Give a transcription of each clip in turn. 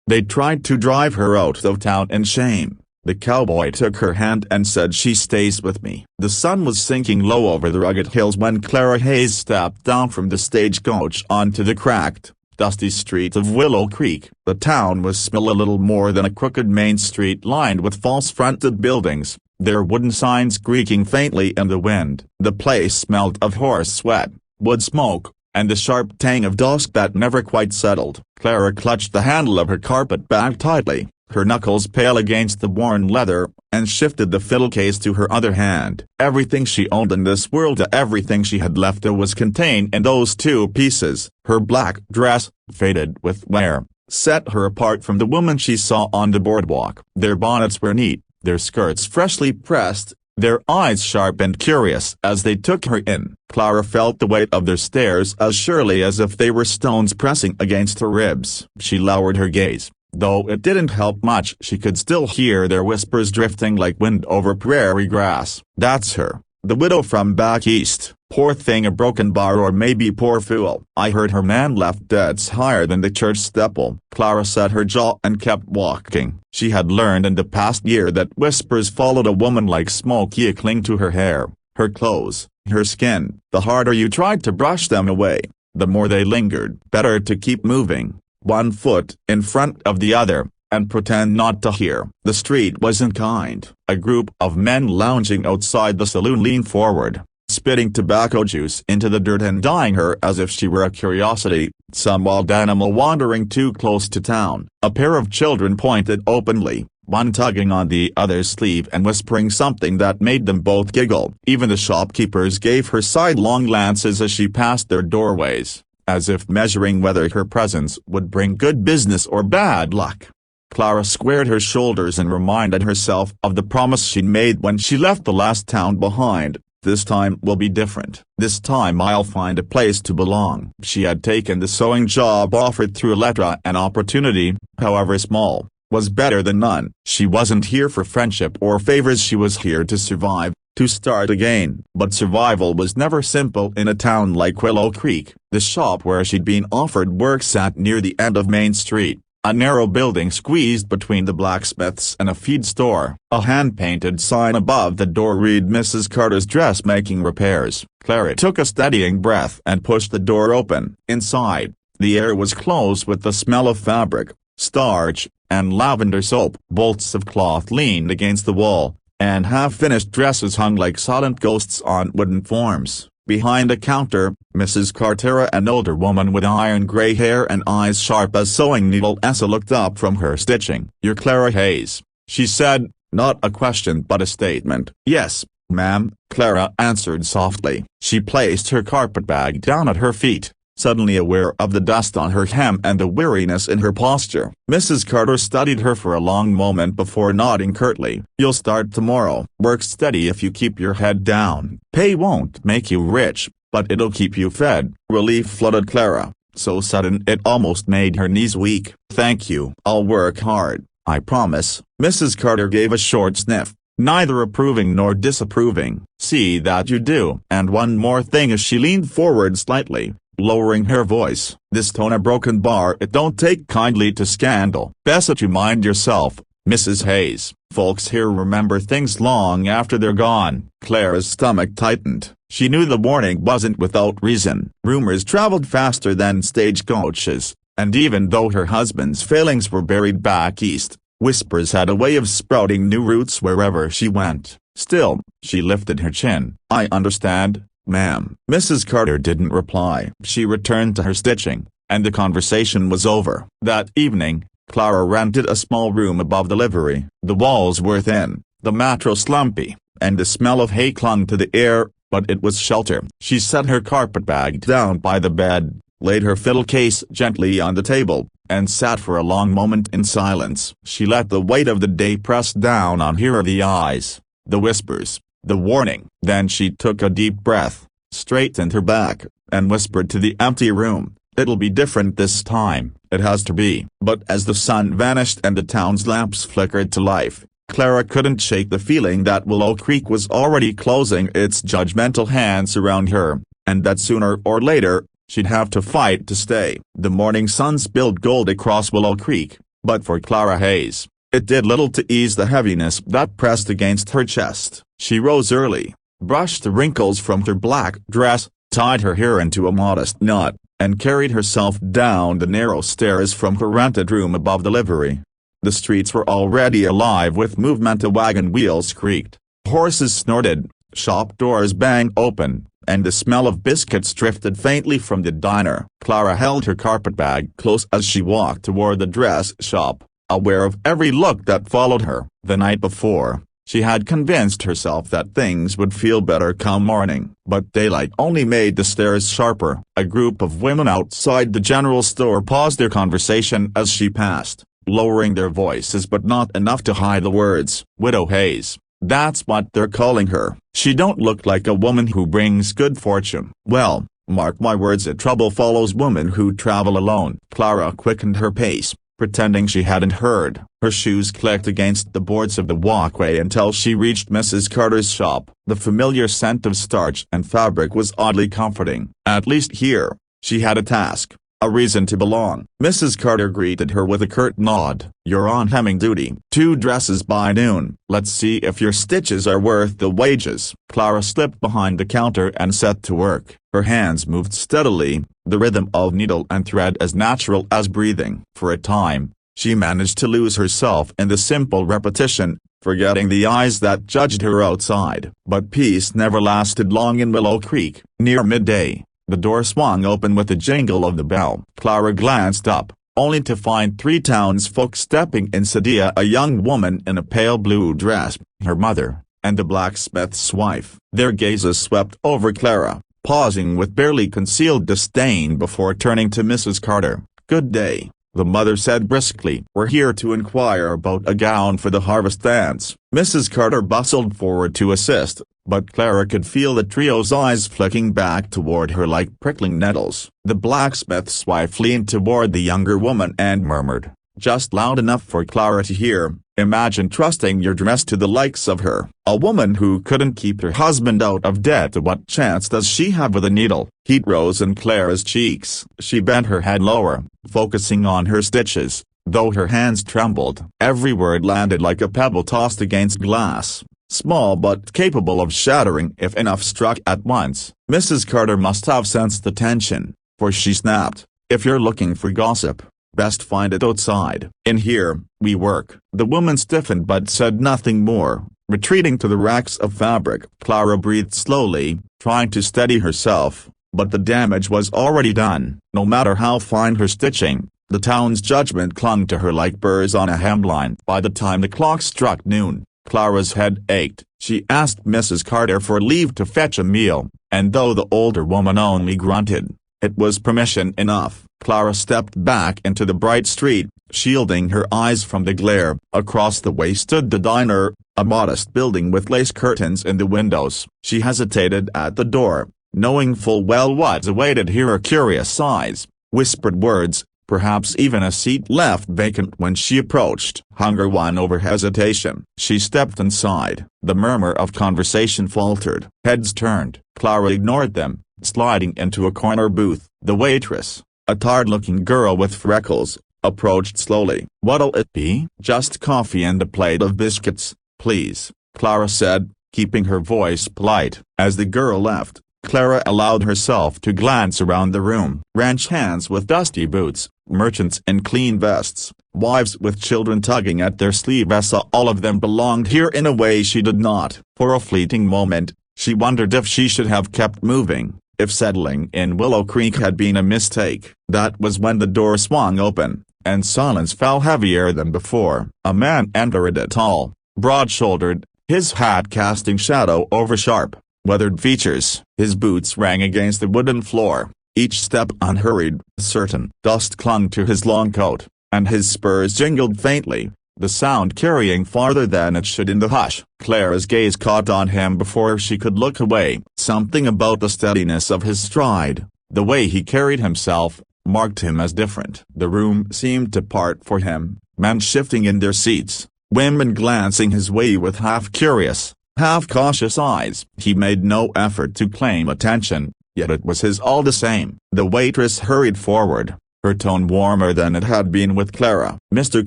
They tried to drive her out of town in shame. The cowboy took her hand and said, "She stays with me." The sun was sinking low over the rugged hills when Clara Hayes stepped down from the stagecoach onto the cracked, dusty streets of Willow Creek. The town was still a little more than a crooked main street lined with false-fronted buildings, their wooden signs creaking faintly in the wind. The place smelled of horse sweat, wood smoke, and the sharp tang of dusk that never quite settled. Clara clutched the handle of her carpet bag tightly, her knuckles pale against the worn leather, and shifted the fiddle case to her other hand. Everything she owned in this world, everything she had left her, was contained in those two pieces. Her black dress, faded with wear, set her apart from the woman she saw on the boardwalk. Their bonnets were neat, their skirts freshly pressed, their eyes sharp and curious as they took her in. Clara felt the weight of their stares as surely as if they were stones pressing against her ribs. She lowered her gaze. Though it didn't help much, she could still hear their whispers drifting like wind over prairie grass. "That's her, the widow from back east. Poor thing, a broken bar, or maybe poor fool. I heard her man left deads higher than the church steeple." Clara set her jaw and kept walking. She had learned in the past year that whispers followed a woman like smoke. You cling to her hair, her clothes, her skin. The harder you tried to brush them away, the more they lingered. Better to keep moving, one foot in front of the other, and pretend not to hear. The street wasn't kind. A group of men lounging outside the saloon leaned forward, spitting tobacco juice into the dirt and eyeing her as if she were a curiosity, some wild animal wandering too close to town. A pair of children pointed openly, one tugging on the other's sleeve and whispering something that made them both giggle. Even the shopkeepers gave her sidelong glances as she passed their doorways, as if measuring whether her presence would bring good business or bad luck. Clara squared her shoulders and reminded herself of the promise she'd made when she left the last town behind. "This time will be different. This time I'll find a place to belong." She had taken the sewing job offered through Electra. An opportunity, however small, was better than none. She wasn't here for friendship or favors, she was here to survive, to start again. But survival was never simple in a town like Willow Creek. The shop where she'd been offered work sat near the end of Main Street, a narrow building squeezed between the blacksmith's and a feed store. A hand-painted sign above the door read "Mrs. Carter's Dressmaking Repairs." Clara took a steadying breath and pushed the door open. Inside, the air was close with the smell of fabric, starch, and lavender soap. Bolts of cloth leaned against the wall, and half-finished dresses hung like silent ghosts on wooden forms. Behind a counter, Mrs. Carter, an older woman with iron gray hair and eyes sharp as sewing needles, looked up from her stitching. "You're Clara Hayes," she said, not a question but a statement. "Yes, ma'am," Clara answered softly. She placed her carpetbag down at her feet, suddenly aware of the dust on her hem and the weariness in her posture. Mrs. Carter studied her for a long moment before nodding curtly. "You'll start tomorrow. Work steady if you keep your head down. Pay won't make you rich, but it'll keep you fed." Relief flooded Clara, so sudden it almost made her knees weak. "Thank you. I'll work hard, I promise." Mrs. Carter gave a short sniff, neither approving nor disapproving. "See that you do. And one more thing," as she leaned forward slightly, lowering her voice. "This tone a broken bar, it don't take kindly to scandal. Best that you mind yourself, Mrs. Hayes. Folks here remember things long after they're gone." Clara's stomach tightened. She knew the warning wasn't without reason. Rumors traveled faster than stagecoaches, and even though her husband's failings were buried back east, whispers had a way of sprouting new roots wherever she went. Still, she lifted her chin. "I understand, ma'am." Mrs. Carter didn't reply. She returned to her stitching, and the conversation was over. That evening, Clara rented a small room above the livery. The walls were thin, the mattress lumpy, and the smell of hay clung to the air, but it was shelter. She set her carpetbag down by the bed, laid her fiddle case gently on the table, and sat for a long moment in silence. She let the weight of the day press down on her eyes, the whispers, the warning. Then she took a deep breath, straightened her back, and whispered to the empty room, "It'll be different this time. It has to be." But as the sun vanished and the town's lamps flickered to life, Clara couldn't shake the feeling that Willow Creek was already closing its judgmental hands around her, and that sooner or later, she'd have to fight to stay. The morning sun spilled gold across Willow Creek, But for Clara Hayes, it did little to ease the heaviness that pressed against her chest. She rose early, brushed the wrinkles from her black dress, tied her hair into a modest knot, and carried herself down the narrow stairs from her rented room above the livery. The streets were already alive with movement. The wagon wheels creaked, horses snorted, shop doors banged open, and the smell of biscuits drifted faintly from the diner. Clara held her carpetbag close as she walked toward the dress shop, aware of every look that followed her. The night before, she had convinced herself that things would feel better come morning. But daylight only made the stares sharper. A group of women outside the general store paused their conversation as she passed, lowering their voices but not enough to hide the words. Widow Hayes. That's what they're calling her. She don't look like a woman who brings good fortune. Well, mark my words, that trouble follows women who travel alone. Clara quickened her pace, pretending she hadn't heard. Her shoes clicked against the boards of the walkway until she reached Mrs. Carter's shop. The familiar scent of starch and fabric was oddly comforting. At least here, she had a task, a reason to belong. Mrs. Carter greeted her with a curt nod. You're on hemming duty. 2 dresses by noon. Let's see if your stitches are worth the wages. Clara slipped behind the counter and set to work. Her hands moved steadily, the rhythm of needle and thread as natural as breathing. For a time, she managed to lose herself in the simple repetition, forgetting the eyes that judged her outside. But peace never lasted long in Willow Creek. Near midday, the door swung open with the jingle of the bell. Clara glanced up, only to find 3 townsfolk stepping in. Sadia, a young woman in a pale blue dress, her mother, and the blacksmith's wife. Their gazes swept over Clara, pausing with barely concealed disdain before turning to Mrs. Carter. Good day, the mother said briskly. We're here to inquire about a gown for the harvest dance. Mrs. Carter bustled forward to assist, but Clara could feel the trio's eyes flicking back toward her like prickling nettles. The blacksmith's wife leaned toward the younger woman and murmured, just loud enough for Clara to hear, imagine trusting your dress to the likes of her. A woman who couldn't keep her husband out of debt. What chance does she have with a needle? Heat rose in Clara's cheeks. She bent her head lower, focusing on her stitches, though her hands trembled. Every word landed like a pebble tossed against glass, small but capable of shattering if enough struck at once. Mrs. Carter must have sensed the tension, for she snapped, if you're looking for gossip, best find it outside. In here, we work. The woman stiffened but said nothing more, retreating to the racks of fabric. Clara breathed slowly, trying to steady herself, but the damage was already done. No matter how fine her stitching, the town's judgment clung to her like burrs on a hemline. By the time the clock struck noon, Clara's head ached. She asked Mrs. Carter for leave to fetch a meal, and though the older woman only grunted, it was permission enough. Clara stepped back into the bright street, shielding her eyes from the glare. Across the way stood the diner, a modest building with lace curtains in the windows. She hesitated at the door, knowing full well what awaited here. A curious eyes, whispered words, perhaps even a seat left vacant when she approached. Hunger won over hesitation. She stepped inside. The murmur of conversation faltered. Heads turned. Clara ignored them, sliding into a corner booth. The waitress, a tired-looking girl with freckles, approached slowly. What'll it be? Just coffee and a plate of biscuits, please, Clara said, keeping her voice polite. As the girl left, Clara allowed herself to glance around the room. Ranch hands with dusty boots, merchants in clean vests, wives with children tugging at their sleeves. All of them belonged here in a way she did not. For a fleeting moment, she wondered if she should have kept moving, if settling in Willow Creek had been a mistake. That was when the door swung open, and silence fell heavier than before. A man entered, tall, broad-shouldered, his hat casting shadow over sharp, weathered features. His boots rang against the wooden floor, each step unhurried, certain. Dust clung to his long coat, and his spurs jingled faintly, the sound carrying farther than it should in the hush. Clara's gaze caught on him before she could look away. Something about the steadiness of his stride, the way he carried himself, marked him as different. The room seemed to part for him, men shifting in their seats, women glancing his way with half-curious, half-cautious eyes. He made no effort to claim attention, yet it was his all the same. The waitress hurried forward, her tone warmer than it had been with Clara. "Mr.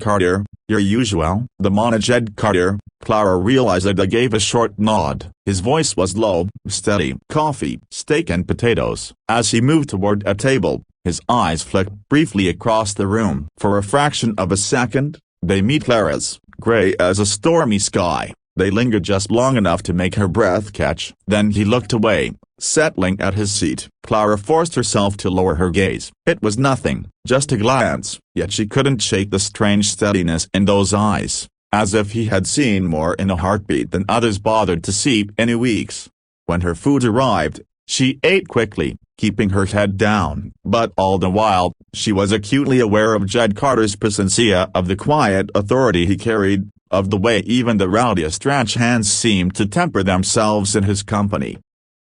Carter, your usual." The managed Carter. Clara realized that. He gave a short nod. His voice was low, steady. "Coffee, steak and potatoes." As he moved toward a table, his eyes flicked briefly across the room. For a fraction of a second, they met Clara's, gray as a stormy sky. They lingered just long enough to make her breath catch. Then he looked away, settling at his seat. Clara forced herself to lower her gaze. It was nothing, just a glance, yet she couldn't shake the strange steadiness in those eyes, as if he had seen more in a heartbeat than others bothered to see in weeks. When her food arrived, she ate quickly, keeping her head down. But all the while, she was acutely aware of Jed Carter's presence, of the quiet authority he carried, of the way even the rowdiest ranch hands seemed to temper themselves in his company.